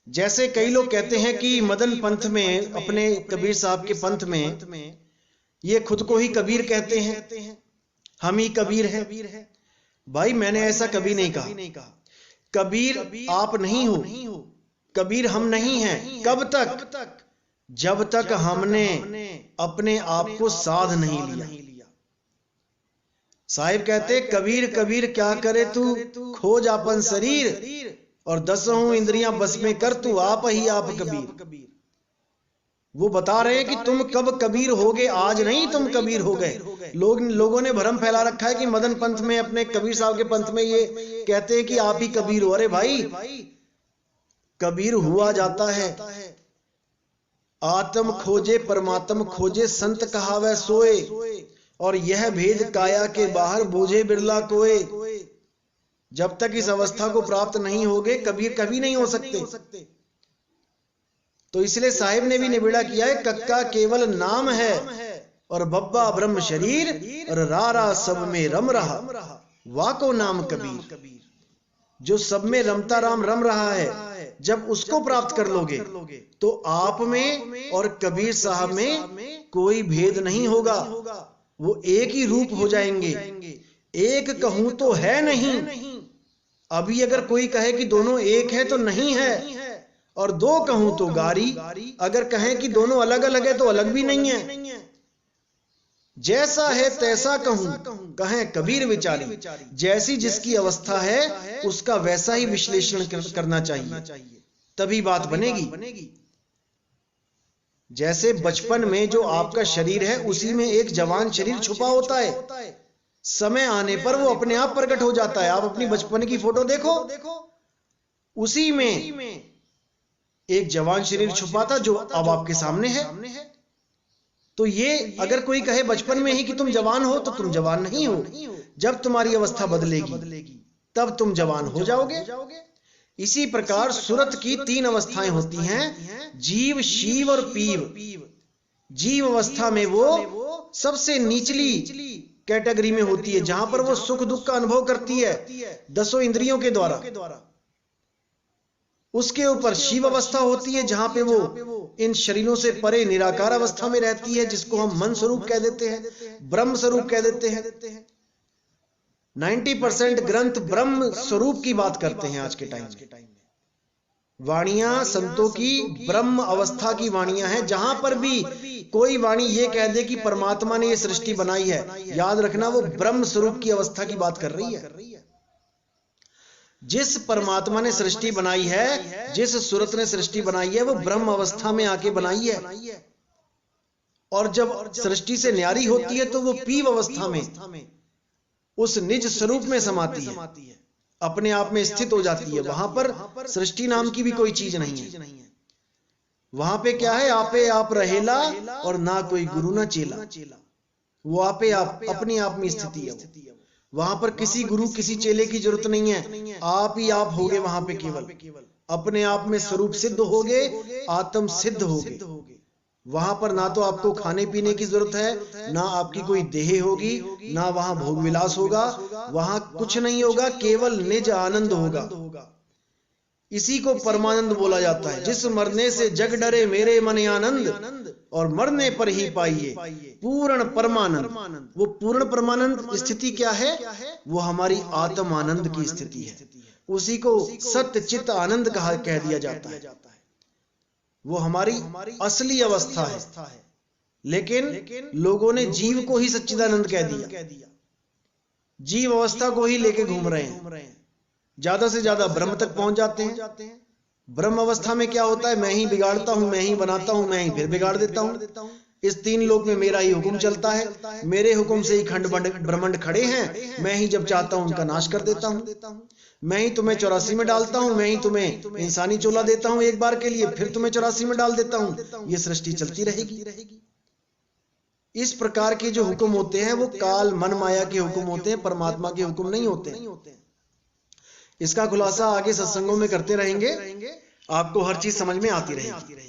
जैसे कई लोग कहते हैं कि मदन पंथ में, अपने कबीर साहब के पंथ में, ये खुद को ही कबीर कहते हैं, हम ही कबीर हैं। भाई मैंने ऐसा कभी नहीं कहा। कबीर आप नहीं हो, कबीर हम नहीं हैं। कब तक? जब तक हमने अपने आप को साध नहीं लिया। साहिब कहते कबीर कबीर क्या करे तू, खोज आपन शरीर और दसों इंद्रियां बस में कर तू आप ही आप कबीर। वो बता रहे हैं कि तुम कब कबीर होगे, आज नहीं तुम कबीर हो गए। लोगों ने भ्रम फैला रखा है कि मदन पंथ में, अपने कबीर साहब के पंथ में ये कहते हैं कि आप ही कबीर हो। अरे भाई कबीर हुआ जाता है। आत्म खोजे परमात्म खोजे, संत कहावै सोए, और यह भेद काया के बाहर बूझे बिरला कोय। जब तक इस अवस्था को प्राप्त नहीं होगे कबीर कभी नहीं हो सकते। तो इसलिए साहिब ने भी निबिड़ा किया है, कक्का केवल नाम है और बब्बा ब्रह्म शरीर, और रारा सब में रम रहा, वाको नाम कबीर। जो सब में रमता राम रम रहा है, जब उसको प्राप्त कर लोगे तो आप में और कबीर साहब में कोई भेद नहीं होगा। वो एक ही रूप हो जाएंगे। एक कहूं तो है नहीं। अभी अगर कोई कहे कि दोनों एक है तो नहीं है, और दो कहूं तो गारी। अगर कहें कि दोनों अलग अलग है तो अलग भी नहीं है। जैसा है तैसा कहूं, कहें कबीर विचारी। जैसी जिसकी अवस्था है उसका वैसा ही विश्लेषण करना चाहिए, तभी बात बनेगी। जैसे बचपन में जो आपका शरीर है उसी में एक जवान शरीर छुपा होता है। समय आने पर वो अपने आप प्रकट हो जाता है। आप अपनी बचपन की फोटो देखो, उसी में एक जवान शरीर छुपा था जो अब आपके सामने है। तो ये अगर कोई कहे बचपन में ही कि तुम जवान हो, तो तुम जवान नहीं हो। जब तुम्हारी अवस्था बदलेगी तब तुम जवान हो जाओगे। इसी प्रकार सुरत की तीन अवस्थाएं होती हैं, जीव, शिव और पीव। जीव अवस्था में वो सबसे निचली कैटेगरी में होती है, जहां पर वो सुख दुख का अनुभव करती है दसों इंद्रियों के द्वारा। उसके ऊपर शिव अवस्था होती है, जहां पे वो इन शरीरों से परे निराकार अवस्था में रहती है, जिसको हम मन स्वरूप कह देते हैं, ब्रह्म स्वरूप कह देते हैं। 90% ग्रंथ ब्रह्म स्वरूप की बात करते हैं आज के टाइम में। वाणियां संतों की ब्रह्म अवस्था की वाणियां हैं। जहां पर भी कोई वाणी ये कह दे कि परमात्मा ने ये सृष्टि बनाई है, याद रखना वो ब्रह्म स्वरूप की अवस्था की बात कर रही है। जिस परमात्मा ने सृष्टि बनाई है, जिस सूरत ने सृष्टि बनाई है, वो ब्रह्म अवस्था में आके बनाई है। और जब सृष्टि से न्यारी होती है तो वो पीव अवस्था में उस निज स्वरूप में समाती है, अपने आप में स्थित हो जाती है। वहां पर सृष्टि नाम की भी कोई चीज नहीं है। वहां पे क्या है, आपे आप रहेला और ना कोई गुरु ना चेला। वो आपे आप अपने आप में स्थिति है। वहां पर किसी गुरु किसी चेले की जरूरत नहीं है। आप ही आप होगे वहां पे, केवल अपने आप में स्वरूप सिद्ध होगे, आत्म सिद्ध होगे। वहां पर ना तो आपको खाने पीने की जरूरत है, ना आपकी कोई देह होगी, ना वहां भोग विलास होगा। वहां कुछ नहीं होगा, केवल निज आनंद होगा। इसी को परमानंद बोला जाता है। जिस मरने से जग डरे मेरे मन आनंद, और मरने पर ही पाइए पूर्ण परमानंद। वो पूर्ण परमानंद स्थिति क्या है? वो हमारी आत्म आनंद की स्थिति है। उसी को सत्य चित्त आनंद कह दिया जाता है। वो हमारी असली अवस्था है। लेकिन लोगों ने जीव को ही सच्चिदानंद कह दिया। जीव अवस्था को ही लेके घूम रहे हैं। ज्यादा से ज्यादा ब्रह्म तक पहुंच जाते हैं। ब्रह्म अवस्था में क्या होता है, मैं ही बिगाड़ता हूं, मैं ही बनाता हूं, मैं ही फिर बिगाड़ देता हूं। इस तीन लोक में मेरा ही हुक्म चलता है। मेरे हुक्म से ही खंड ब्रह्मांड खड़े हैं। मैं ही जब चाहता हूं उनका नाश कर देता हूं। मैं ही तुम्हें 84 में डालता हूं। मैं ही तुम्हें इंसानी चोला देता हूं एक बार के लिए, फिर तुम्हें 84 में डाल देता हूं। ये सृष्टि चलती रहेगी। इस प्रकार के जो हुक्म होते हैं वो काल मन माया के हुक्म होते हैं, परमात्मा के हुक्म नहीं होते। इसका खुलासा आगे सत्संगों में करते रहेंगे, आपको हर चीज समझ में आती रहेगी।